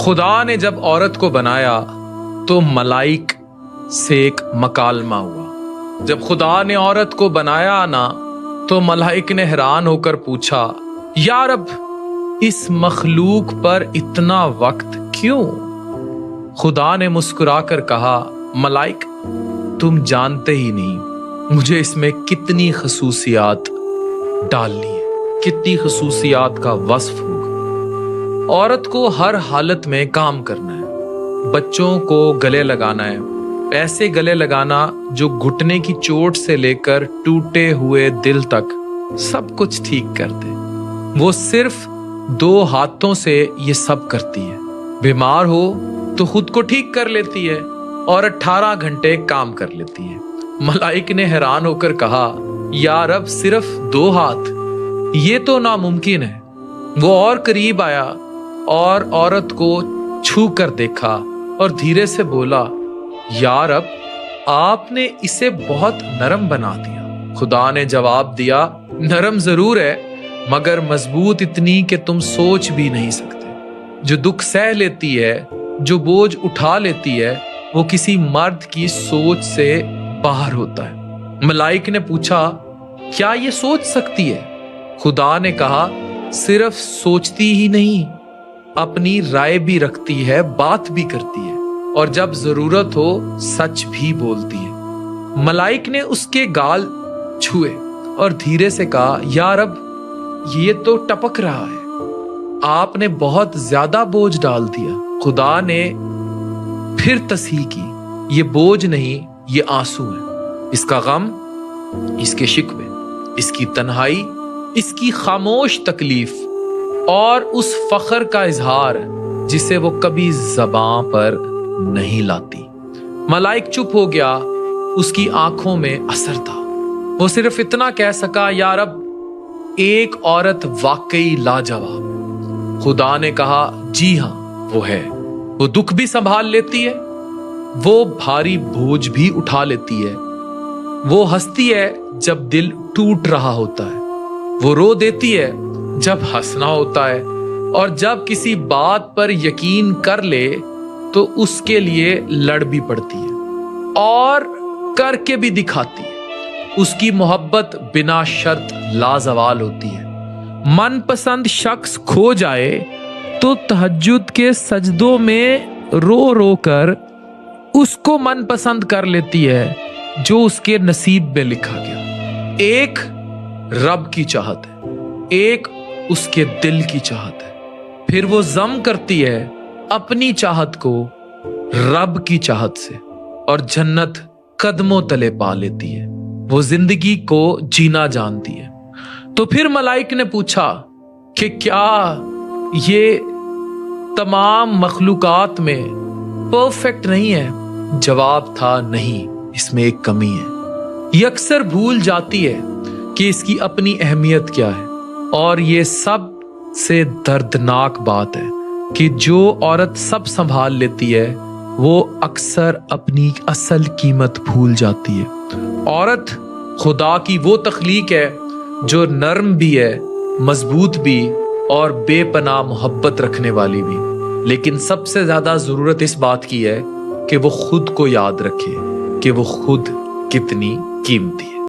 خدا نے جب عورت کو بنایا تو ملائک سے ایک مکالمہ ہوا۔ جب خدا نے عورت کو بنایا نا تو ملائک نے حیران ہو کر پوچھا، یا رب اس مخلوق پر اتنا وقت کیوں؟ خدا نے مسکرا کر کہا، ملائک تم جانتے ہی نہیں مجھے اس میں کتنی خصوصیات ڈالنی ہے، کتنی خصوصیات کا وصف ہوگا۔ عورت کو ہر حالت میں کام کرنا ہے، بچوں کو گلے لگانا ہے، ایسے گلے لگانا جو گھٹنے کی چوٹ سے لے کر ٹوٹے ہوئے دل تک سب کچھ ٹھیک کر دے۔ وہ صرف 2 ہاتھوں سے یہ سب کرتی ہے۔ بیمار ہو تو خود کو ٹھیک کر لیتی ہے اور 18 گھنٹے کام کر لیتی ہے۔ ملائک نے حیران ہو کر کہا، یا رب صرف 2 ہاتھ، یہ تو ناممکن ہے۔ وہ اور قریب آیا اور عورت کو چھو کر دیکھا اور دھیرے سے بولا، یا رب آپ نے اسے بہت نرم بنا دیا۔ خدا نے جواب دیا، نرم ضرور ہے مگر مضبوط اتنی کہ تم سوچ بھی نہیں سکتے۔ جو دکھ سہ لیتی ہے، جو بوجھ اٹھا لیتی ہے، وہ کسی مرد کی سوچ سے باہر ہوتا ہے۔ ملائک نے پوچھا، کیا یہ سوچ سکتی ہے؟ خدا نے کہا، صرف سوچتی ہی نہیں، اپنی رائے بھی رکھتی ہے، بات بھی کرتی ہے، اور جب ضرورت ہو سچ بھی بولتی ہے۔ ملائک نے اس کے گال چھوئے اور دھیرے سے کہا، یا رب یہ تو ٹپک رہا ہے، آپ نے بہت زیادہ بوجھ ڈال دیا۔ خدا نے پھر تصحیح کی، یہ بوجھ نہیں، یہ آنسو ہے۔ اس کا غم، اس کے شکوے، اس کی تنہائی، اس کی خاموش تکلیف اور اس فخر کا اظہار جسے وہ کبھی زبان پر نہیں لاتی۔ ملائک چپ ہو گیا، اس کی آنکھوں میں اثر تھا۔ وہ صرف اتنا کہہ سکا، یا رب ایک عورت واقعی لاجواب۔ خدا نے کہا، جی ہاں وہ ہے، وہ دکھ بھی سنبھال لیتی ہے، وہ بھاری بوجھ بھی اٹھا لیتی ہے، وہ ہنستی ہے جب دل ٹوٹ رہا ہوتا ہے، وہ رو دیتی ہے جب ہنسنا ہوتا ہے، اور جب کسی بات پر یقین کر لے تو اس کے لیے لڑ بھی پڑتی ہے اور کر کے بھی دکھاتی ہے۔ اس کی محبت بنا شرط لازوال ہوتی ہے۔ من پسند شخص کھو جائے تو تہجد کے سجدوں میں رو رو کر اس کو من پسند کر لیتی ہے جو اس کے نصیب میں لکھا گیا۔ ایک رب کی چاہت ہے، ایک اس کے دل کی چاہت ہے، پھر وہ ضم کرتی ہے اپنی چاہت کو رب کی چاہت سے اور جنت قدموں تلے پا لیتی ہے۔ وہ زندگی کو جینا جانتی ہے۔ تو پھر ملائک نے پوچھا کہ کیا یہ تمام مخلوقات میں پرفیکٹ نہیں ہے؟ جواب تھا، نہیں، اس میں ایک کمی ہے۔ یہ اکثر بھول جاتی ہے کہ اس کی اپنی اہمیت کیا ہے، اور یہ سب سے دردناک بات ہے کہ جو عورت سب سنبھال لیتی ہے وہ اکثر اپنی اصل قیمت بھول جاتی ہے۔ عورت خدا کی وہ تخلیق ہے جو نرم بھی ہے، مضبوط بھی اور بے پناہ محبت رکھنے والی بھی، لیکن سب سے زیادہ ضرورت اس بات کی ہے کہ وہ خود کو یاد رکھے کہ وہ خود کتنی قیمتی ہے۔